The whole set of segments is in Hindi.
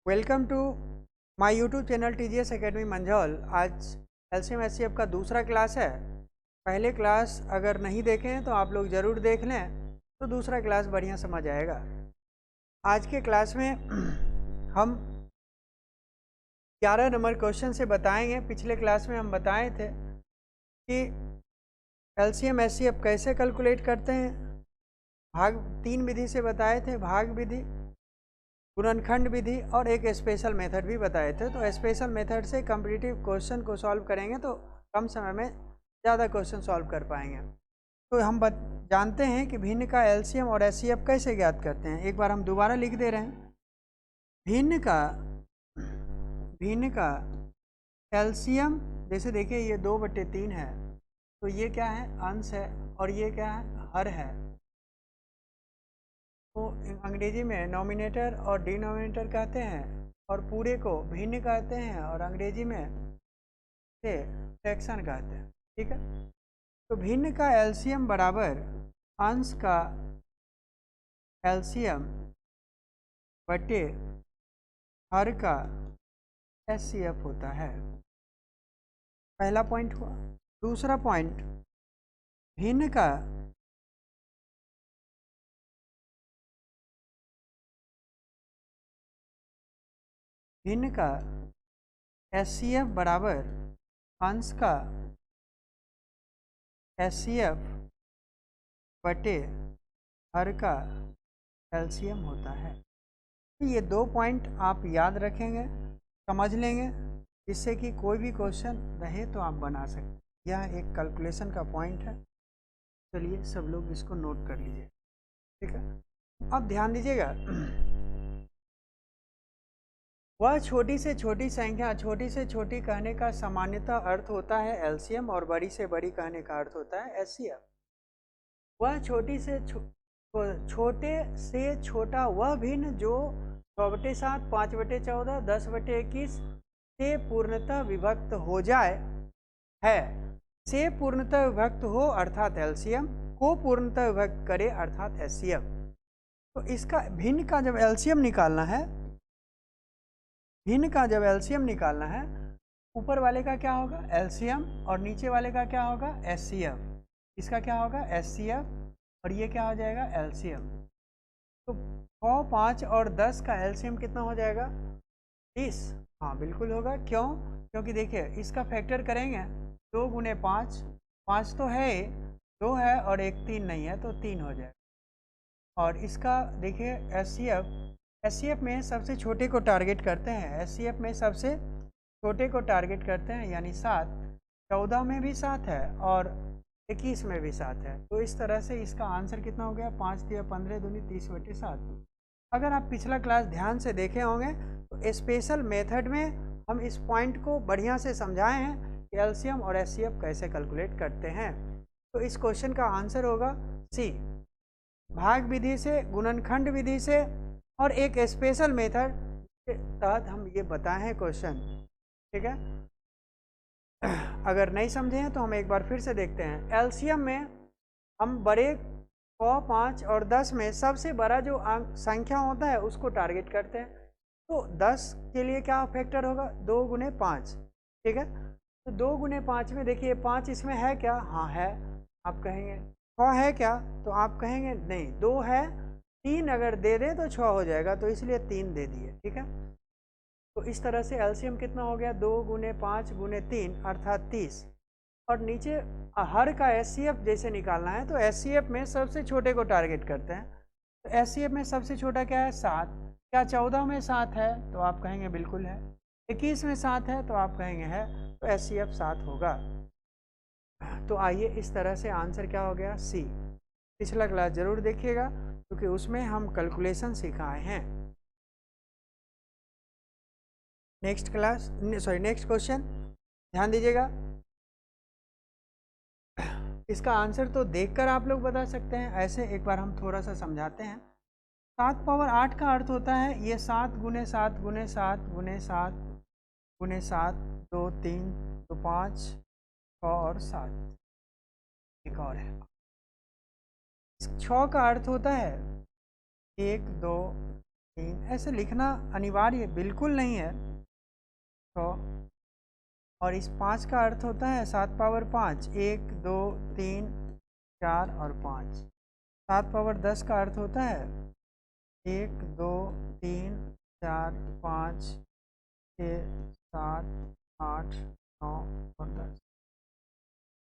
Welcome to my YouTube channel TGS academy Manjhaul. आज एलसीएम एचसीएफ का दूसरा क्लास है। पहले क्लास अगर नहीं देखे हैं तो आप लोग ज़रूर देख लें, तो दूसरा क्लास बढ़िया समझ आएगा। आज के क्लास में हम 11 नंबर क्वेश्चन से बताएंगे। पिछले क्लास में हम बताए थे कि एलसीएम एचसीएफ कैसे कैलकुलेट करते हैं। भाग 3 विधि से बताए थे, भाग विधि, गुणनखंड विधि और एक स्पेशल मेथड भी बताए थे। तो स्पेशल मेथड से कॉम्पिटिटिव क्वेश्चन को सॉल्व करेंगे तो कम समय में ज़्यादा क्वेश्चन सॉल्व कर पाएंगे। तो हम जानते हैं कि भिन्न का एलसीएम और एचसीएफ कैसे ज्ञात करते हैं। एक बार हम दोबारा लिख दे रहे हैं। भिन्न का एलसीएम, जैसे देखिए ये 2/3 है, तो ये क्या है, अंश है, और ये क्या है, हर है। तो अंग्रेजी में नॉमिनेटर और डिनोमिनेटर कहते हैं और पूरे को भिन्न कहते हैं और अंग्रेजी में से फ्रैक्शन कहते हैं। ठीक है, तो भिन्न का एलसीएम बराबर अंश का एलसीएम बटे हर का एचसीएफ होता है। पहला पॉइंट हुआ। दूसरा पॉइंट, भिन्न का एचसीएफ बराबर अंश का एचसीएफ बटे हर का एलसीएम होता है। तो ये 2 पॉइंट आप याद रखेंगे, समझ लेंगे, जिससे कि कोई भी क्वेश्चन रहे तो आप बना सकते। यह एक कैलकुलेशन का पॉइंट है। चलिए सब लोग इसको नोट कर लीजिए। ठीक है, अब ध्यान दीजिएगा। वह छोटी से छोटी संख्या, छोटी से छोटी कहने का सामान्यतः अर्थ होता है एलसीएम और बड़ी से बड़ी कहने का अर्थ होता है एचसीएफ। वह छोटे से छोटा वह भिन्न जो 6/7, 5/14, 10/21 से पूर्णतः विभक्त हो जाए है। से पूर्णतः विभक्त हो अर्थात एलसीएम, को पूर्णतः विभक्त करे अर्थात एचसीएफ। तो इसका भिन्न का जब एलसीएम निकालना है, ऊपर वाले का क्या होगा, एलसीएम, और नीचे वाले का क्या होगा, एचसीएफ। इसका क्या होगा, एचसीएफ, और ये क्या हो जाएगा, एलसीएम। तो 6, 5 और 10 का एलसीएम कितना हो जाएगा, 30। हाँ बिल्कुल होगा। क्यों? क्योंकि देखिए इसका फैक्टर करेंगे, 2 गुने 5, 5 तो है, 2 है और एक 3 नहीं है, तो 3 हो जाएगा। और इसका देखिए एचसीएफ में सबसे छोटे को टारगेट करते हैं, एचसीएफ में सबसे छोटे को टारगेट करते हैं, यानी 7। 14 में भी 7 है और 21 में भी 7 है। तो इस तरह से इसका आंसर कितना हो गया, 5 दिया 15 दूनी 30/7। अगर आप पिछला क्लास ध्यान से देखे होंगे तो स्पेशल मेथड में हम इस पॉइंट को बढ़िया से समझाए हैं कि एलसीएम और एचसीएफ कैसे कैलकुलेट करते हैं। तो इस क्वेश्चन का आंसर होगा सी। भाग विधि से, गुणनखंड विधि से और एक स्पेशल मेथड के तहत हम ये बताए हैं क्वेश्चन। ठीक है, अगर नहीं समझे हैं तो हम एक बार फिर से देखते हैं। एलसीएम में हम बड़े 100, 5 और 10 में सबसे बड़ा जो संख्या होता है उसको टारगेट करते हैं। तो 10 के लिए क्या फैक्टर होगा, 2 गुने 5। ठीक है, तो 2 गुने 5 में देखिए 5 इसमें है क्या, हाँ है। आप कहेंगे 6 है क्या, तो आप कहेंगे नहीं, 2 है। 3 अगर दे दें तो 6 हो जाएगा, तो इसलिए 3 दे दिए। ठीक है, तो इस तरह से एलसीएम कितना हो गया, 2 गुने 5 गुने 3 अर्थात 30। और नीचे हर का एचसीएफ जैसे निकालना है तो एचसीएफ में सबसे छोटे को टारगेट करते हैं। तो एचसीएफ में सबसे छोटा क्या है, 7। क्या 14 में 7 है, तो आप कहेंगे बिल्कुल है। 21 में 7 है, तो आप कहेंगे है। तो एचसीएफ 7 होगा। तो आइए, इस तरह से आंसर क्या हो गया, सी। पिछला क्लास जरूर देखिएगा क्योंकि उसमें हम कैलकुलेशन सिखाए हैं। नेक्स्ट क्वेश्चन ध्यान दीजिएगा। इसका आंसर तो देखकर आप लोग बता सकते हैं, ऐसे एक बार हम थोड़ा सा समझाते हैं। 7 पावर 8 का अर्थ होता है ये 7 गुने 7 गुने 7 गुने 7 गुने 7, 2 3 2 5 और 7। एक और है 6 का अर्थ होता है 1 2 3, ऐसे लिखना अनिवार्य बिल्कुल नहीं है। तो और इस 5 का अर्थ होता है 7 पावर 5, 1 2 3 4 और 5। 7 पावर 10 का अर्थ होता है 1 2 3 4 5 6 7 8 9 और 10।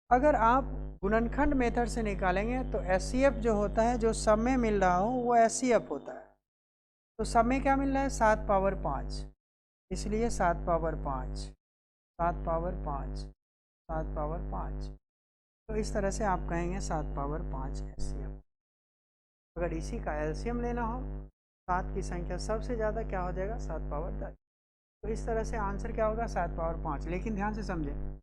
अगर आप गुणनखंड मेथड से निकालेंगे तो एचसीएफ जो होता है, जो सब में मिल रहा हो वो एचसीएफ होता है। तो सब में क्या मिल रहा है 7 पावर 5, इसलिए 7 पावर 5, 7 पावर 5, 7 पावर 5। तो इस तरह से आप कहेंगे 7 पावर 5 एचसीएफ। अगर इसी का एलसीएम लेना हो, 7 की संख्या सबसे ज़्यादा क्या हो जाएगा 7 पावर 10। तो इस तरह से आंसर क्या होगा 7 पावर 5। लेकिन ध्यान से समझें,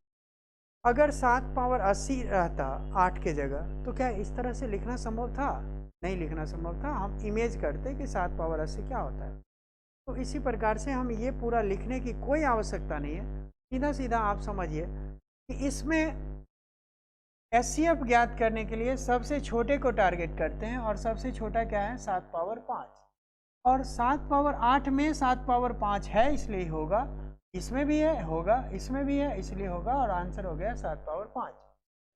अगर 7 पावर 80 रहता 8 के जगह, तो क्या इस तरह से लिखना संभव था? नहीं लिखना संभव था। हम इमेज करते कि 7 पावर 80 क्या होता है। तो इसी प्रकार से हम ये पूरा लिखने की कोई आवश्यकता नहीं है। सीधा सीधा आप समझिए कि इसमें एचसीएफ ज्ञात करने के लिए सबसे छोटे को टारगेट करते हैं, और सबसे छोटा क्या है 7 पावर 5। और 7 पावर 8 में 7 पावर 5 है, इसलिए होगा। इसमें भी है, होगा। इसमें भी है, इसलिए होगा। और आंसर हो गया 7 पावर 5।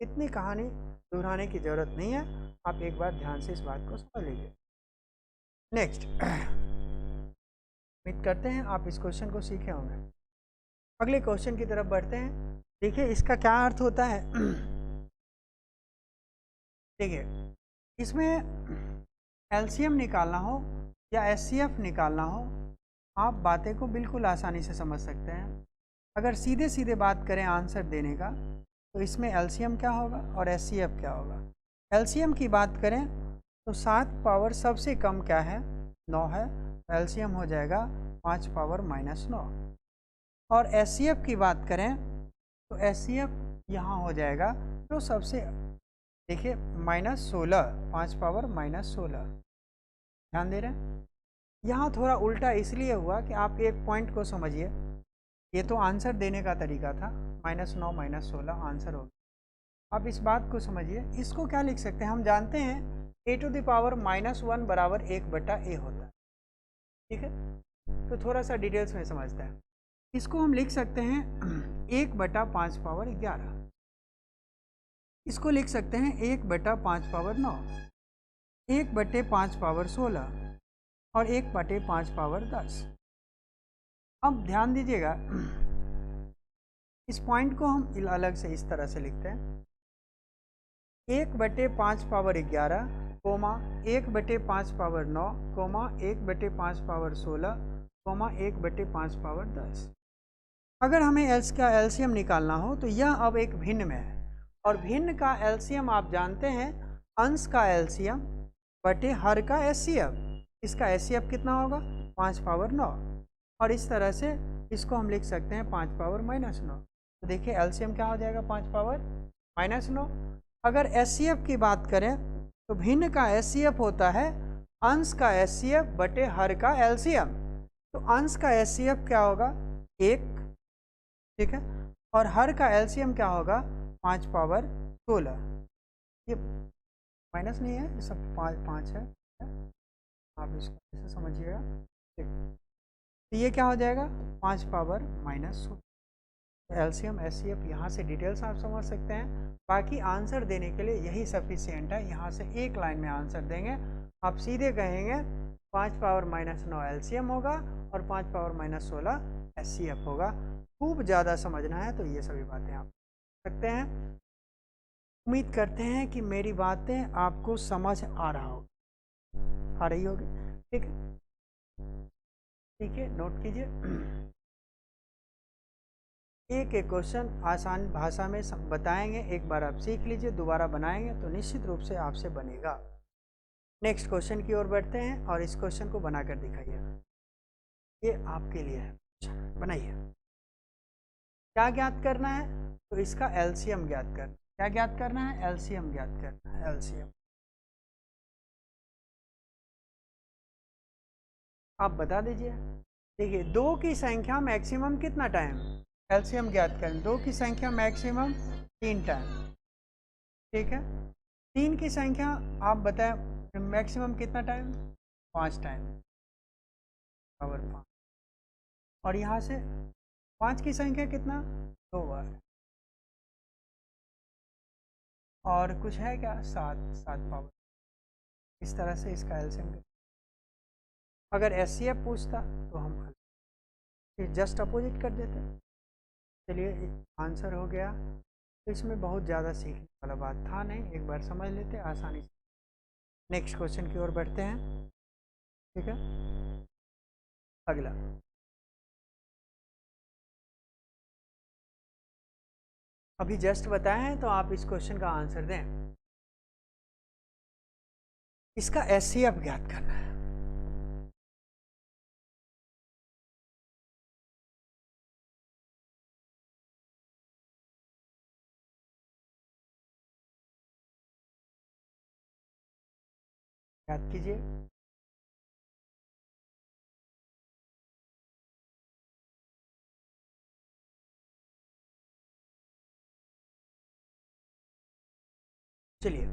इतनी कहानी दोहराने की जरूरत नहीं है, आप एक बार ध्यान से इस बात को समझ लीजिए। नेक्स्ट, उम्मीद करते हैं आप इस क्वेश्चन को सीखे होंगे। अगले क्वेश्चन की तरफ बढ़ते हैं। देखिए इसका क्या अर्थ होता है। देखिए इसमें एलसीएम निकालना हो या एचसीएफ निकालना हो, आप बातें को बिल्कुल आसानी से समझ सकते हैं। अगर सीधे सीधे बात करें आंसर देने का, तो इसमें एलसीएम क्या होगा और एचसीएफ क्या होगा। एलसीएम की बात करें तो 7 पावर सबसे कम क्या है 9 है, तो एलसीएम हो जाएगा 5 पावर -9। और एचसीएफ की बात करें तो एचसीएफ यहाँ हो जाएगा जो सबसे, देखिए -16, 5 पावर -16। ध्यान दे रहे हैं, यहाँ थोड़ा उल्टा इसलिए हुआ कि आप एक पॉइंट को समझिए। ये तो आंसर देने का तरीका था, -9 -16 आंसर हो गया। आप इस बात को समझिए, इसको क्या लिख सकते हैं, हम जानते हैं a⁻1 बराबर 1/a होता है। ठीक है, तो थोड़ा सा डिटेल्स में समझते हैं। इसको हम लिख सकते हैं 1/5 पावर 11। इसको लिख सकते हैं 1/5 पावर 9, 1/5 पावर 16 और 1/5 पावर 10। अब ध्यान दीजिएगा, इस पॉइंट को हम अलग से इस तरह से लिखते हैं 1/5 पावर 11, 1/5 पावर 9, 1/5 पावर 16, 1/5 पावर 10। अगर हमें का एलसीएम निकालना हो तो यह अब एक भिन्न में है, और भिन्न का एलसीएम आप जानते हैं अंश का एलसीएम बटे हर का एचसीएफ। इसका एचसीएफ कितना होगा 5 पावर 9, और इस तरह से इसको हम लिख सकते हैं 5 पावर -9। तो देखिए एलसीएम क्या हो जाएगा 5 पावर -9। अगर एचसीएफ की बात करें तो भिन्न का एचसीएफ होता है अंश का एचसीएफ बटे हर का एलसीएम। तो अंश का एचसीएफ क्या होगा 1, ठीक है, और हर का एलसीएम क्या होगा 5 पावर 16। ये माइनस नहीं है, ये सब 5 है। आप इसको ऐसे समझिएगा, ठीक। तो ये क्या हो जाएगा 5 पावर -16। एलसीएम एचसीएफ यहाँ से डिटेल्स आप समझ सकते हैं। बाकी आंसर देने के लिए यही सफिशिएंट है, यहाँ से एक लाइन में आंसर देंगे। आप सीधे कहेंगे 5 पावर -9 एलसीएम होगा और 5 पावर -16 एचसीएफ होगा। खूब ज़्यादा समझना है तो ये सभी बातें आप सकते हैं। उम्मीद करते हैं कि मेरी बातें आपको समझ आ रही होगी। ठीक है, ठीक है, नोट कीजिए। एक एक क्वेश्चन आसान भाषा में बताएंगे, एक बार आप सीख लीजिए, दोबारा बनाएंगे तो निश्चित रूप से आपसे बनेगा। नेक्स्ट क्वेश्चन की ओर बढ़ते हैं और इस क्वेश्चन को बनाकर दिखाइए। ये आपके लिए है, बनाइए। क्या ज्ञात करना है, तो इसका एलसीएम ज्ञात करना। क्या ज्ञात करना है, एलसीएम ज्ञात करना है। एलसीएम आप बता दीजिए। देखिए 2 की संख्या मैक्सिमम कितना टाइम, एलसीएम ज्ञात करें। 2 की संख्या मैक्सिमम 3 टाइम, ठीक है। 3 की संख्या आप बताएं मैक्सिमम कितना टाइम 5 टाइम। पावर 5, और यहाँ से 5 की संख्या कितना 2 बार, और कुछ है क्या 7 पावर। इस तरह से इसका एलसीएम। अगर एचसीएफ पूछता तो हम फिर जस्ट अपोजिट कर देते। चलिए आंसर हो गया। तो इसमें बहुत ज़्यादा सीखने वाला बात था नहीं, एक बार समझ लेते आसानी से। नेक्स्ट क्वेश्चन की ओर बढ़ते हैं। ठीक है, अगला अभी जस्ट बताए हैं, तो आप इस क्वेश्चन का आंसर दें। इसका एचसीएफ ज्ञात करना है। याद कीजिए। चलिए,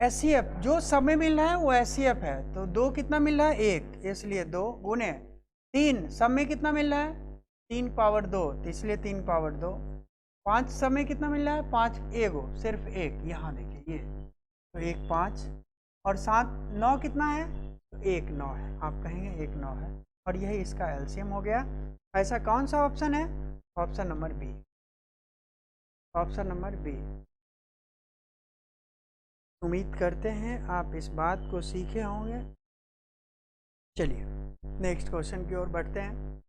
एचसीएफ जो सब में मिल रहा है वो एचसीएफ है, तो 2 कितना मिल रहा है 1, इसलिए 2 गुने 3 सब में कितना मिल रहा है 3 पावर 2, तो इसलिए 3 पावर 2। 5 सब में कितना मिल रहा है 5 एगो सिर्फ 1, यहाँ देखिए ये, तो 1 5, और 7 9 कितना है तो 1 9 है, आप कहेंगे 1 9 है, और यही इसका एलसीएम हो गया। ऐसा कौन सा ऑप्शन है, option number B, option number B. उम्मीद करते हैं आप इस बात को सीखे होंगे। चलिए नेक्स्ट क्वेश्चन की ओर बढ़ते हैं।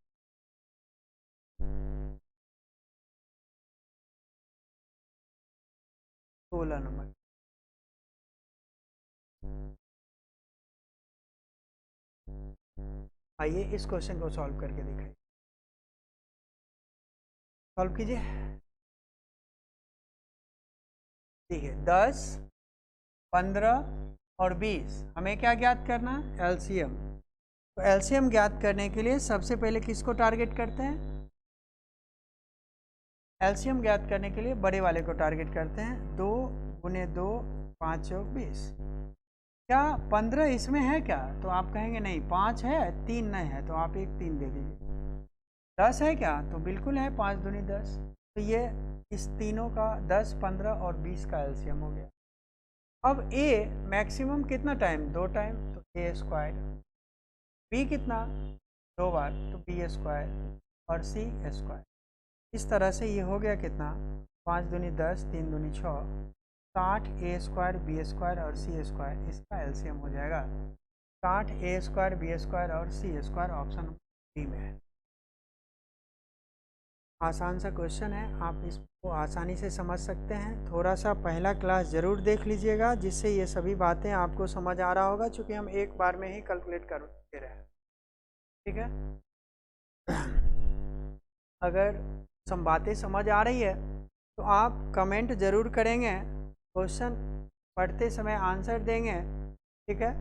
सोलह नंबर, आइए इस क्वेश्चन को सॉल्व करके दिखाइए। सॉल्व कीजिए। ठीक है, 10 15 और 20 हमें क्या ज्ञात करना है एलसीएम। तो एलसीएम ज्ञात करने के लिए सबसे पहले किसको टारगेट करते हैं, एलसीएम ज्ञात करने के लिए बड़े वाले को टारगेट करते हैं। 2 गुने 2 5 और 20, क्या 15 इसमें है क्या, तो आप कहेंगे नहीं 5 है 3 नहीं है, तो आप एक 3 दे दीजिए। 10 है क्या, तो बिल्कुल है, 5 दूनी 10, तो ये इस तीनों का 10 15 और 20 का एलसीएम हो गया। अब ए मैक्सिमम कितना टाइम 2 टाइम, तो ए स्क्वायर, बी कितना 2 बार, तो बी स्क्वायर, और सी स्क्वायर। इस तरह से ये हो गया कितना 5 दूनी 10 3 दूनी 6 60 ए स्क्वायर बी स्क्वायर और सी स्क्वायर, इसका एलसीएम हो जाएगा 60 ए स्क्वायर बी स्क्वायर और सी स्क्वायर, ऑप्शन बी में है। आसान सा क्वेश्चन है, आप इसको आसानी से समझ सकते हैं। थोड़ा सा पहला क्लास ज़रूर देख लीजिएगा, जिससे ये सभी बातें आपको समझ आ रहा होगा, क्योंकि हम एक बार में ही कैलकुलेट कर दे रहे हैं। ठीक है, अगर सब बातें समझ आ रही है तो आप कमेंट ज़रूर करेंगे, क्वेश्चन पढ़ते समय आंसर देंगे। ठीक है,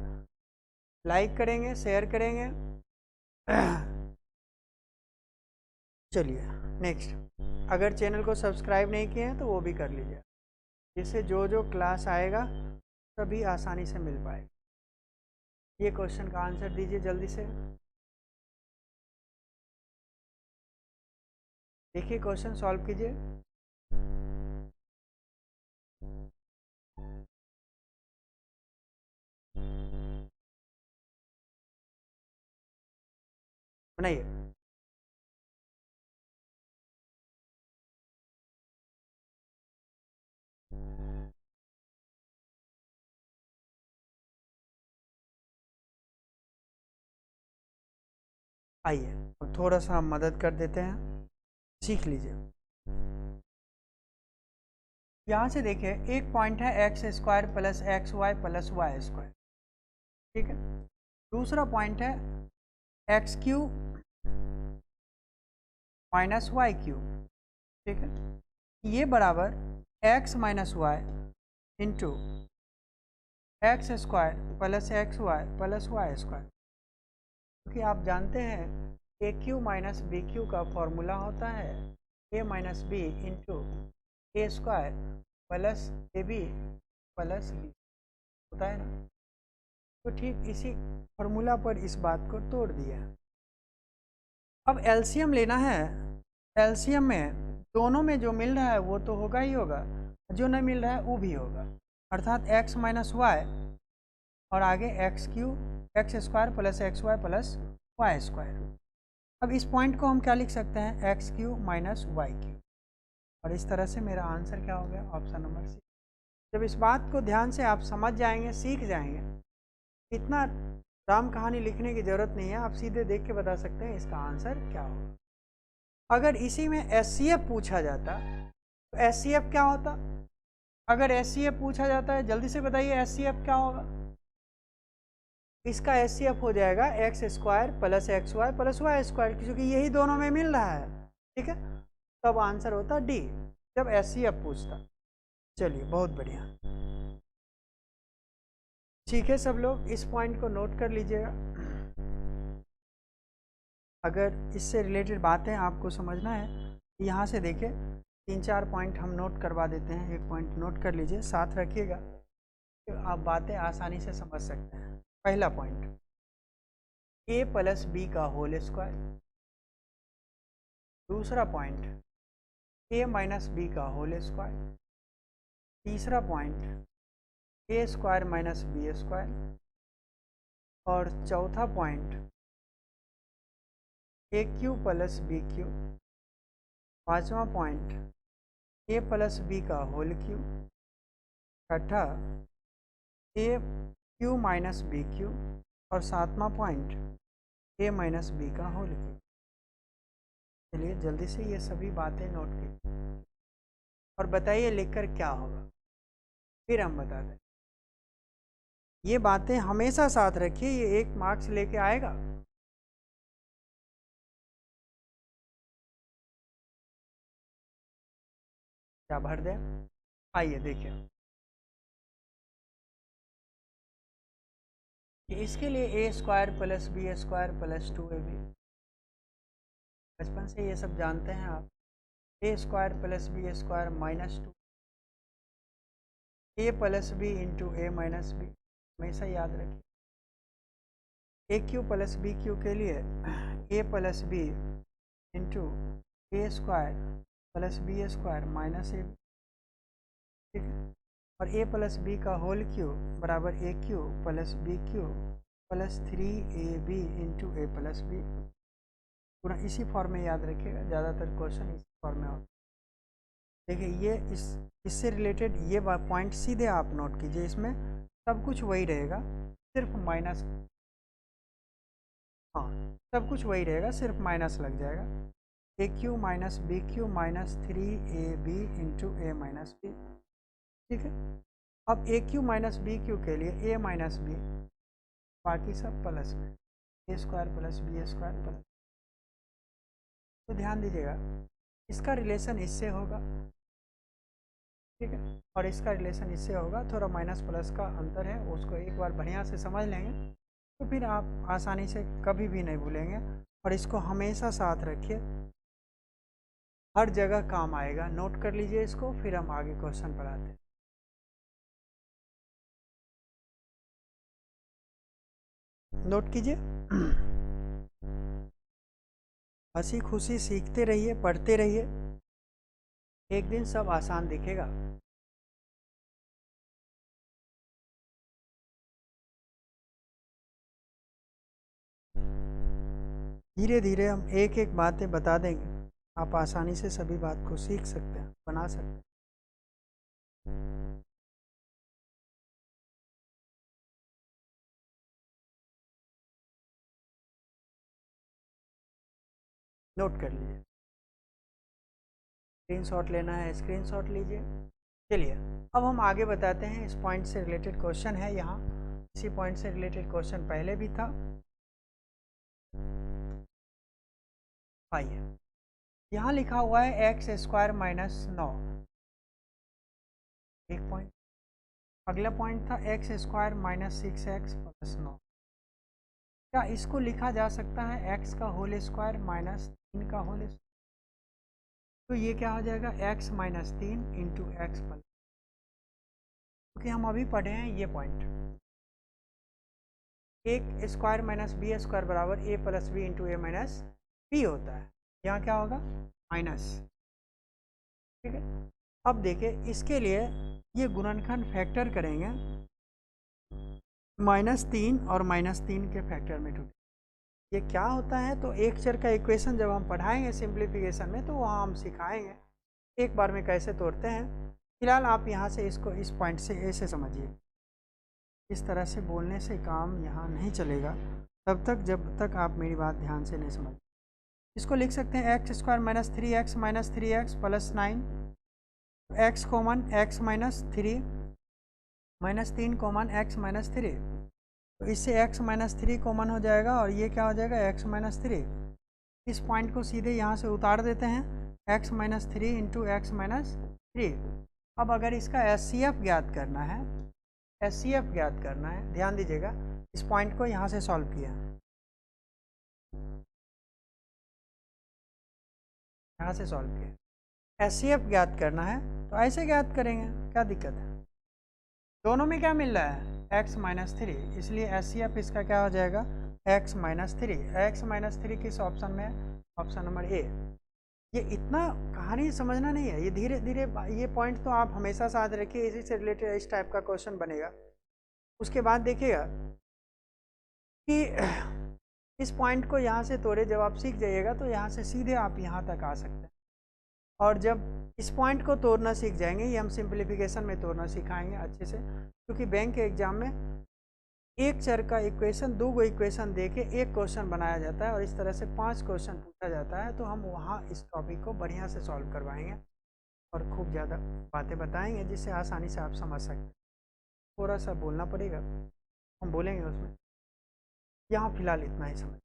लाइक करेंगे शेयर करेंगे। चलिए नेक्स्ट, अगर चैनल को सब्सक्राइब नहीं किए हैं तो वो भी कर लीजिए, जिससे जो जो क्लास आएगा सभी आसानी से मिल पाएगा। ये क्वेश्चन का आंसर दीजिए जल्दी से। देखिए क्वेश्चन सॉल्व कीजिए। बनाइए। आइए अब थोड़ा सा हम मदद कर देते हैं, सीख लीजिए। यहाँ से देखिए एक पॉइंट है X square plus x Y plus Y square. ठीक है, दूसरा पॉइंट है X cube minus Y cube. ठीक है, ये बराबर X minus Y into X square plus x Y plus Y square. क्योंकि आप जानते हैं A cube minus B cube का फॉर्मूला होता है A minus B into A square plus A B plus B, होता है ना। तो ठीक इसी फॉर्मूला पर इस बात को तोड़ दिया। अब एलसीएम लेना है, एलसीएम में दोनों में जो मिल रहा है वो तो होगा ही होगा, जो नहीं मिल रहा है वो भी होगा, अर्थात x माइनस वाई और आगे x square plus x Y plus Y square. अब इस पॉइंट को हम क्या लिख सकते हैं, x cube minus y cube, और इस तरह से मेरा आंसर क्या हो गया, ऑप्शन नंबर सी। जब इस बात को ध्यान से आप समझ जाएंगे, सीख जाएंगे, इतना राम कहानी लिखने की ज़रूरत नहीं है, आप सीधे देख के बता सकते हैं इसका आंसर क्या होगा। अगर इसी में एचसीएफ पूछा जाता तो एचसीएफ क्या होता, अगर एचसीएफ पूछा जाता है जल्दी से बताइए एचसीएफ क्या होगा। इसका एचसीएफ हो जाएगा x square plus x Y plus Y square, क्योंकि यही दोनों में मिल रहा है, ठीक है। तब आंसर होता डी, जब एचसीएफ पूछता। चलिए बहुत बढ़िया, ठीक है। सब लोग इस पॉइंट को नोट कर लीजिएगा। अगर इससे रिलेटेड बातें आपको समझना है, यहाँ से देखिए 3-4 पॉइंट हम नोट करवा देते हैं। एक पॉइंट नोट कर लीजिए, साथ रखिएगा, तो आप बातें आसानी से समझ सकते हैं। पहला पॉइंट, a प्लस बी का होल स्क्वायर। दूसरा पॉइंट, a माइनस बी का होल स्क्वायर। तीसरा point, a square minus b square. और चौथा point, a cube plus B cube. पांचवा पॉइंट, ए प्लस बी का होल क्यू। छठा, a cube minus B cube. और सातवां पॉइंट, ए माइनस बी का होल क्यू। चलिए जल्दी से ये सभी बातें नोट कीजिए और बताइए लिखकर क्या होगा, फिर हम बता दें। ये बातें हमेशा साथ रखिए, ये 1 मार्क्स लेके आएगा। क्या भर दें, आइए देखिए कि इसके लिए A square plus B square plus 2ab, बचपन से ये सब जानते हैं आप। A square plus B square minus 2, A plus B into A minus B, हमेशा याद रखिए। A cube plus B cube के लिए A plus B into A square plus B square minus A B, ठीक है। और ए प्लस बी का होल क्यू बराबर A cube plus B cube plus 3ab into A plus B. पूरा इसी फॉर्म में याद रखिएगा, ज़्यादातर क्वेश्चन इसी फॉर्म में होता है। देखिए ये इससे रिलेटेड ये पॉइंट सीधे आप नोट कीजिए, इसमें सब कुछ वही रहेगा, सिर्फ माइनस, हाँ सब कुछ वही रहेगा, सिर्फ माइनस लग जाएगा। A cube minus B cube minus 3ab into A minus B, ठीक है। अब A cube minus B cube के लिए ए माइनस बी, बाकी सब प्लस में, A square plus B square plus. तो ध्यान दीजिएगा, इसका रिलेशन इससे होगा, ठीक है, और इसका रिलेशन इससे होगा। थोड़ा माइनस प्लस का अंतर है, उसको एक बार बढ़िया से समझ लेंगे तो फिर आप आसानी से कभी भी नहीं भूलेंगे। और इसको हमेशा साथ रखिए, हर जगह काम आएगा। नोट कर लीजिए इसको, फिर हम आगे क्वेश्चन पढ़ाते हैं। नोट कीजिए, हंसी खुशी सीखते रहिए, पढ़ते रहिए, एक दिन सब आसान दिखेगा। धीरे धीरे हम एक एक बातें बता देंगे, आप आसानी से सभी बात को सीख सकते हैं, बना सकते हैं। नोट कर लीजिए, स्क्रीनशॉट लेना है स्क्रीनशॉट लीजिए। चलिए अब हम आगे बताते हैं, इस पॉइंट से रिलेटेड क्वेश्चन है यहाँ, इसी पॉइंट से रिलेटेड क्वेश्चन पहले भी था। आइए, यहाँ लिखा हुआ है एक्स स्क्वायर माइनस 9, एक पॉइंट। अगला पॉइंट था x square minus 6x plus 9। क्या इसको लिखा जा सकता है x का होल स्क्वायर माइनस 3 का होल स्क्वायर? तो ये क्या हो जाएगा, x minus 3 into x plus, क्योंकि हम अभी पढ़े हैं ये पॉइंट, एक स्क्वायर माइनस बी स्क्वायर बराबर ए plus B into A minus 3 होता है, यहाँ क्या होगा माइनस। ठीक है, अब देखिए इसके लिए ये गुणनखंड फैक्टर करेंगे, -3 और -3 के फैक्टर में टूटे। ये क्या होता है, तो एक चर का इक्वेशन जब हम पढ़ाएंगे सिंप्लीफिकेशन में तो वहाँ हम सिखाएंगे एक बार में कैसे तोड़ते हैं। फिलहाल आप यहाँ से इसको इस पॉइंट से ऐसे समझिए। इस तरह से बोलने से काम यहाँ नहीं चलेगा तब तक जब तक आप मेरी बात ध्यान से नहीं समझ। इसको लिख सकते हैं x² - 3x - 3x + 9, x common x - 3 -3 common x - 3, तो इससे x - 3 कॉमन हो जाएगा और ये क्या हो जाएगा x - 3। इस पॉइंट को सीधे यहाँ से उतार देते हैं, x - 3 × x - 3। अब अगर इसका HCF ज्ञात करना है, HCF ज्ञात करना है, ध्यान दीजिएगा इस पॉइंट को यहाँ से सॉल्व किया, यहाँ से सॉल्व किया। HCF ज्ञात करना है तो ऐसे ज्ञात करेंगे, क्या दिक्कत है। दोनों में क्या मिल रहा है x - 3, इसलिए HCF इसका क्या हो जाएगा x - 3। x - 3 किस ऑप्शन में है, ऑप्शन नंबर ए। ये इतना कहानी समझना नहीं है, ये धीरे धीरे, ये पॉइंट तो आप हमेशा साथ रखिए, इसी से रिलेटेड इस टाइप का क्वेश्चन बनेगा। उसके बाद देखिएगा कि इस पॉइंट को यहाँ से तोड़े, जब आप सीख जाइएगा तो यहाँ से सीधे आप यहाँ तक आ सकते हैं। और जब इस पॉइंट को तोड़ना सीख जाएंगे, ये हम सिंप्लीफिकेशन में तोड़ना सिखाएंगे अच्छे से, क्योंकि बैंक के एग्जाम में एक चर का इक्वेशन 2 गो इक्वेशन दे के एक क्वेश्चन बनाया जाता है और इस तरह से 5 क्वेश्चन पूछा जाता है। तो हम वहाँ इस टॉपिक को बढ़िया से सॉल्व करवाएंगे और खूब ज़्यादा बातें बताएंगे जिससे आसानी से आप समझ सकते हैं। थोड़ा सा बोलना पड़ेगा, हम बोलेंगे उसमें। यहाँ फिलहाल इतना ही समझ।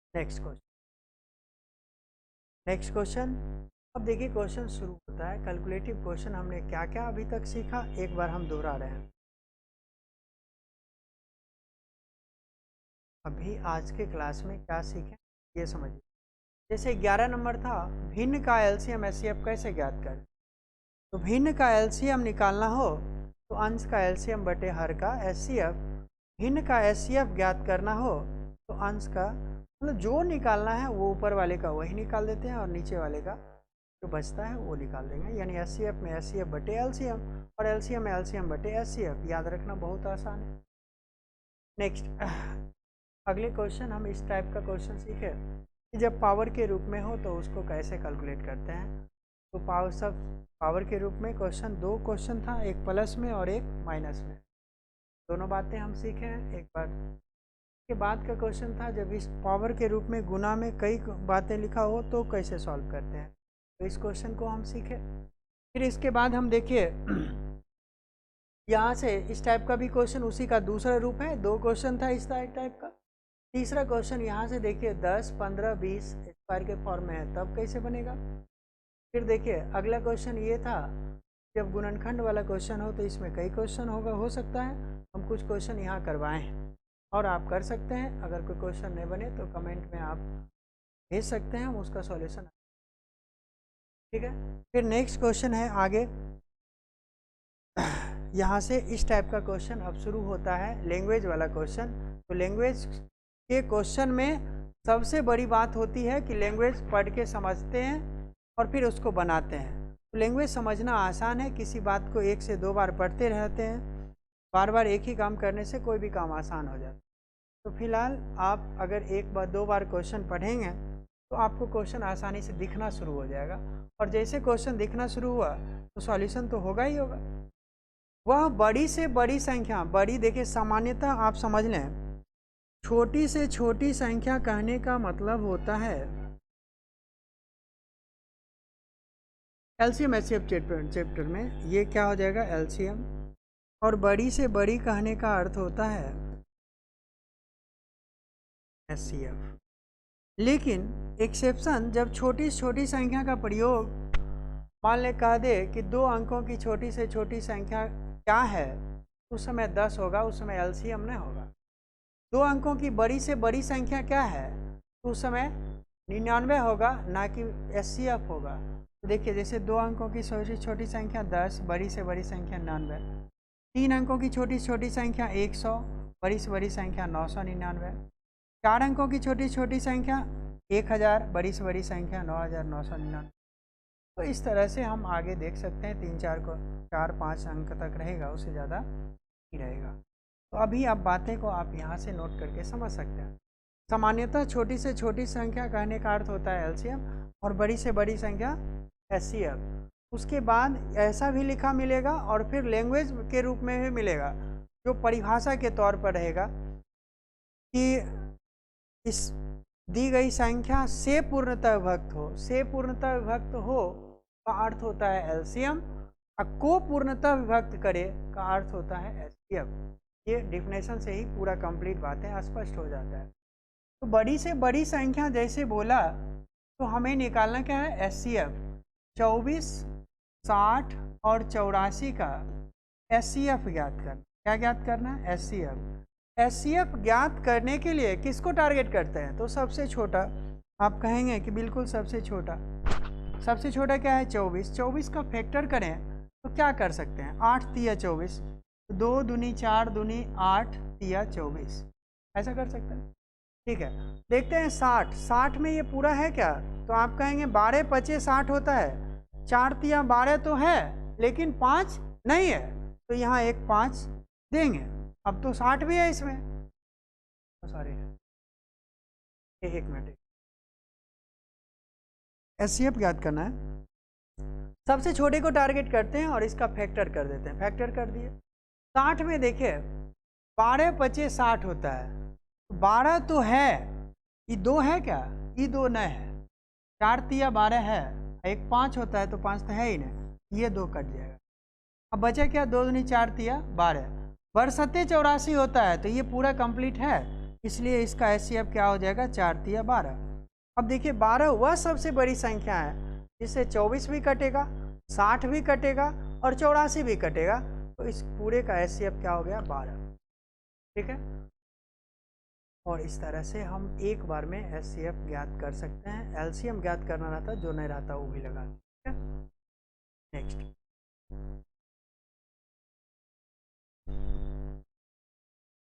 Next question. अब देखिए क्वेश्चन शुरू होता है, कैलकुलेटिव क्वेश्चन। हमने क्या क्या अभी तक सीखा, एक बार हम दोहरा रहे हैं। अभी आज के क्लास में क्या सीखें ये समझिए। जैसे 11 नंबर था, भिन्न का एलसीएम एचसीएफ कैसे ज्ञात करें। तो भिन्न का एलसीएम निकालना हो तो अंश का एलसीएम बटे हर का एचसीएफ, भिन्न का एचसीएफ ज्ञात करना हो तो अंश का, मतलब जो निकालना है वो ऊपर वाले का वही निकाल देते हैं और नीचे वाले का जो बचता है वो निकाल देंगे। यानी एचसीएफ में एचसीएफ बटे एलसीएम और एलसीएम में एलसीएम बटे एचसीएफ। याद रखना बहुत आसान है। नेक्स्ट अगले क्वेश्चन, हम इस टाइप का क्वेश्चन सीखे कि जब पावर के रूप में हो तो उसको कैसे कैलकुलेट करते हैं। तो पावर के रूप में क्वेश्चन 2 क्वेश्चन था, एक प्लस में और एक माइनस में। दोनों बातें हम सीखे हैं एक बार। के बाद का क्वेश्चन था जब इस पावर के रूप में गुना में कई बातें लिखा हो तो कैसे सॉल्व करते हैं। तो इस क्वेश्चन को हम सीखे। फिर इसके बाद हम देखिए यहाँ से इस टाइप का भी क्वेश्चन, उसी का दूसरा रूप है। 2 क्वेश्चन था इस टाइप का। तीसरा क्वेश्चन यहाँ से देखिए 10, 15, 20 स्क्वायर के फॉर्म में है, तब कैसे बनेगा। फिर देखिए अगला क्वेश्चन ये था, जब गुणनखंड वाला क्वेश्चन हो तो इसमें कई क्वेश्चन हो सकता है। हम कुछ क्वेश्चन यहाँ करवाएं हैं और आप कर सकते हैं। अगर कोई क्वेश्चन नहीं बने तो कमेंट में आप भेज सकते हैं, हम उसका सॉल्यूशन। ठीक है, फिर नेक्स्ट क्वेश्चन है आगे। यहाँ से इस टाइप का क्वेश्चन अब शुरू होता है, लैंग्वेज वाला क्वेश्चन। तो लैंग्वेज के क्वेश्चन में सबसे बड़ी बात होती है कि लैंग्वेज पढ़ के समझते हैं और फिर उसको बनाते हैं। तो लैंग्वेज समझना आसान है, किसी बात को 1 से 2 बार पढ़ते रहते हैं, बार बार एक ही काम करने से कोई भी काम आसान हो जाता है। तो फिलहाल आप अगर 1 बार 2 बार क्वेश्चन पढ़ेंगे तो आपको क्वेश्चन आसानी से दिखना शुरू हो जाएगा, और जैसे क्वेश्चन दिखना शुरू हुआ तो सॉल्यूशन तो होगा ही होगा। वह बड़ी से बड़ी संख्या, बड़ी देखिए सामान्यतः आप समझ लें, छोटी से छोटी संख्या कहने का मतलब होता है एलसीएम एचसीएफ चैप्टर में ये क्या हो जाएगा एलसीएम, और बड़ी से बड़ी कहने का अर्थ होता है एचसीएफ। लेकिन एक्सेप्शन, जब छोटी से छोटी संख्या का प्रयोग मान ले कह दे कि 2 अंकों की छोटी से छोटी संख्या क्या है, उस समय 10 होगा, उस समय एलसीएम नहीं होगा। 2 अंकों की बड़ी से बड़ी संख्या क्या है, तो उस समय 99 होगा, ना कि एचसीएफ होगा। तो देखिए जैसे 2 अंकों की छोटी छोटी संख्या 10, बड़ी से बड़ी संख्या 99। 3 अंकों की छोटी छोटी संख्या 100, बड़ी से बड़ी संख्या 999। 4 अंकों की छोटी छोटी संख्या 1000, बड़ी से बड़ी संख्या 9999। तो इस तरह से हम आगे देख सकते हैं, 4-5 अंक तक रहेगा, उससे ज़्यादा नहीं रहेगा। तो अभी आप बातें को आप यहाँ से नोट करके समझ सकते हैं। सामान्यतः छोटी से छोटी संख्या कहने का अर्थ होता है एलसीएम, और बड़ी से बड़ी संख्या एचसीएफ। उसके बाद ऐसा भी लिखा मिलेगा और फिर लैंग्वेज के रूप में भी मिलेगा, जो परिभाषा के तौर पर रहेगा कि इस दी गई संख्या से पूर्णतः विभक्त हो। से पूर्णतः विभक्त हो का अर्थ होता है एलसीएम, और को पूर्णतः विभक्त करे का अर्थ होता है एचसीएफ। ये डिफिनेशन से ही पूरा कंप्लीट बातें स्पष्ट हो जाता है। तो बड़ी से बड़ी संख्या जैसे बोला, तो हमें निकालना क्या है, एचसीएफ। 24, 60 और 84 का एचसीएफ ज्ञात करना। क्या ज्ञात करना है, एचसीएफ। एचसीएफ ज्ञात करने के लिए किसको टारगेट करते हैं, तो सबसे छोटा। आप कहेंगे कि बिल्कुल सबसे छोटा। सबसे छोटा क्या है, 24। 24 का फैक्टर करें तो क्या कर सकते हैं, 8 तिया 24, 2 दूनी 4 दूनी 8 तिया 24, ऐसा कर सकते हैं। ठीक है, देखते हैं 60। 60 में ये पूरा है क्या, तो आप कहेंगे 12 पचे 60 होता है। 4 तिया 12 तो है, लेकिन 5 नहीं है, तो यहाँ एक 5 देंगे। अब तो 60 भी है इसमें, सॉरी एक मिनट, एचसीएफ ज्ञात करना है। सबसे छोटे को टारगेट करते हैं और इसका फैक्टर कर देते हैं। फैक्टर कर दिए। 60 में देखिए 12 पचे 60 होता है, 12 तो है, ये 2 है क्या, ये 2 नहीं है। 4 तिया 12 है, एक 5 होता है, तो 5 तो है ही नहीं, ये 2 कट जाएगा। अब बचा क्या, 2 दूनी 4 तिया 12, बरसते 84 होता है, तो ये पूरा कंप्लीट है, इसलिए इसका एचसीएफ क्या हो जाएगा, 4 तिया 12। अब देखिए 12 वह सबसे बड़ी संख्या है जिससे 24 भी कटेगा, 60 भी कटेगा और 84 भी कटेगा, तो इस पूरे का एचसीएफ क्या हो गया, 12। ठीक है, और इस तरह से हम एक बार में एचसीएफ ज्ञात कर सकते हैं। एलसीएम ज्ञात करना रहता, जो नहीं रहता वो भी लगा। ठीक है, नेक्स्ट।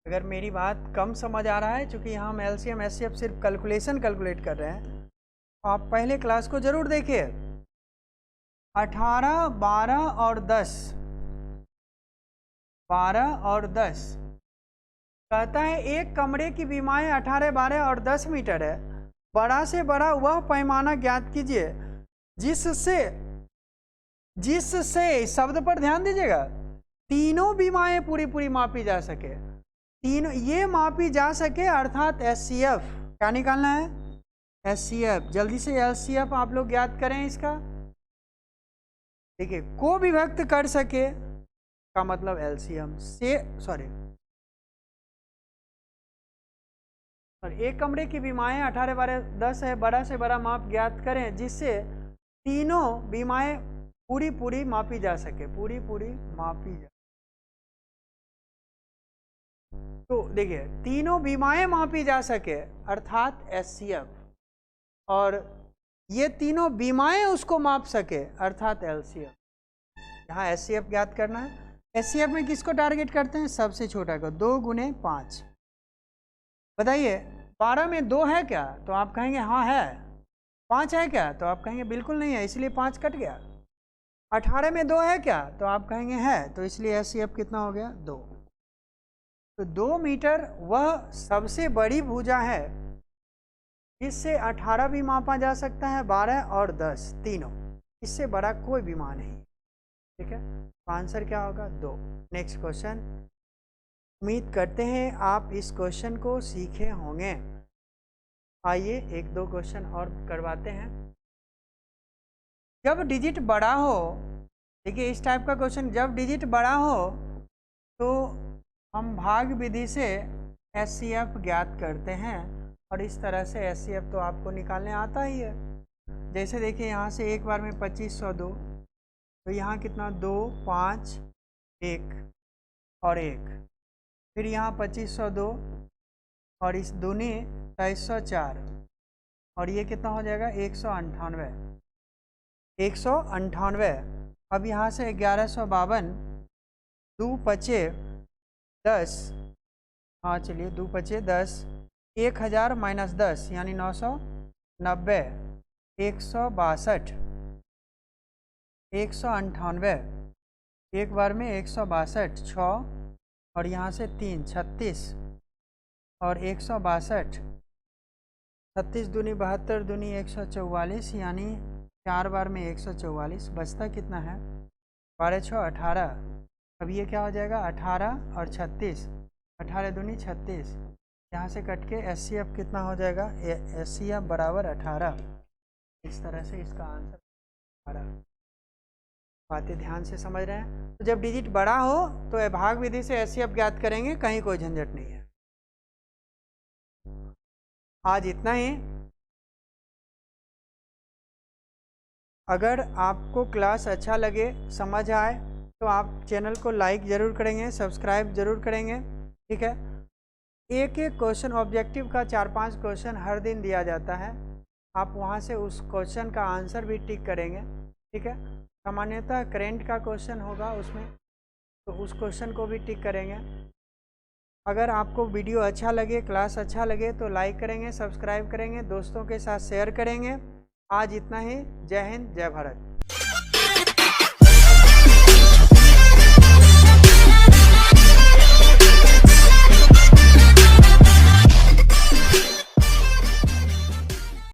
अगर मेरी बात कम समझ आ रहा है, चूंकि यहाँ हम एलसीएम एचसीएफ सिर्फ कैलकुलेट कर रहे हैं, आप पहले क्लास को जरूर देखिए। 18, 12 और 10, 12 और 10 कहता है एक कमरे की विमाएं 18, 12 और 10 मीटर है। बड़ा से बड़ा वह पैमाना ज्ञात कीजिए जिससे शब्द पर ध्यान दीजिएगा, तीनों विमाएं पूरी मापी जा सके। तीनों ये मापी जा सके, अर्थात एचसीएफ। क्या निकालना है, एचसीएफ। जल्दी से एचसीएफ आप लोग ज्ञात करें इसका। देखिए, को विभक्त कर सके का मतलब एलसीएम से, एक कमरे की विमाएं 18, 12, 10 है, बड़ा से बड़ा माप ज्ञात करें जिससे तीनों विमाएं पूरी मापी जा सके, पूरी मापी जा। तो देखिए, तीनों विमाएं मापी जा सके अर्थात एचसीएफ, और ये तीनों विमाएं उसको माप सके अर्थात एलसीएफ। यहाँ एचसीएफ ज्ञात करना है। एचसीएफ में किसको टारगेट करते हैं, सबसे छोटा को। 2 गुने 5, बताइए 12 में 2 है क्या, तो आप कहेंगे हाँ है। 5 है क्या, तो आप कहेंगे बिल्कुल नहीं है, इसलिए 5 कट गया। 18 में 2 है क्या, तो आप कहेंगे है, तो इसलिए एचसीएफ कितना हो गया, 2। तो 2 मीटर वह सबसे बड़ी भुजा है जिससे 18 भी मापा जा सकता है, 12 और 10 तीनों, इससे बड़ा कोई भी मान नहीं। ठीक है, तो आंसर क्या होगा, 2। Next question. उम्मीद करते हैं आप इस क्वेश्चन को सीखे होंगे। आइए 1-2 क्वेश्चन और करवाते हैं। जब डिजिट बड़ा हो, देखिए इस टाइप का क्वेश्चन, जब डिजिट बड़ा हो तो हम भाग विधि से एचसीएफ ज्ञात करते हैं, और इस तरह से एचसीएफ तो आपको निकालने आता ही है। जैसे देखिए यहाँ से एक बार में 2502, तो यहाँ कितना, 2, 5, 1 और 1, फिर यहाँ 2502 और इस दूनी 2304, और ये कितना हो जाएगा, 198, 198। अब यहाँ से 1152, 2 पचे 10, हाँ चलिए 2 पचे 10, 1000 माइनस 10 यानी 990, 162, 198, एक बार में 162, 6 और यहाँ से 3, 36 और 162, 36 दूनी 72 दूनी 144 यानी 4 बार में 144, बचता कितना है 12 6 18। अब ये क्या हो जाएगा 18 और 36, 18 दूनी 36, यहाँ से कट के HCF कितना हो जाएगा HCF बराबर 18। इस तरह से इसका आंसर 18। बातें ध्यान से समझ रहे हैं। तो जब डिजिट बड़ा हो तो भाग विधि से HCF ज्ञात करेंगे, कहीं कोई झंझट नहीं है। आज इतना ही। अगर आपको क्लास अच्छा लगे, समझ आए, तो आप चैनल को लाइक ज़रूर करेंगे, सब्सक्राइब ज़रूर करेंगे, ठीक है। एक एक क्वेश्चन ऑब्जेक्टिव का 4-5 क्वेश्चन हर दिन दिया जाता है, आप वहाँ से उस क्वेश्चन का आंसर भी टिक करेंगे, ठीक है। सामान्यतः करेंट का क्वेश्चन होगा उसमें, तो उस क्वेश्चन को भी टिक करेंगे। अगर आपको वीडियो अच्छा लगे, क्लास अच्छा लगे तो लाइक करेंगे, सब्सक्राइब करेंगे, दोस्तों के साथ शेयर करेंगे। आज इतना ही। जय हिंद, जय भारत।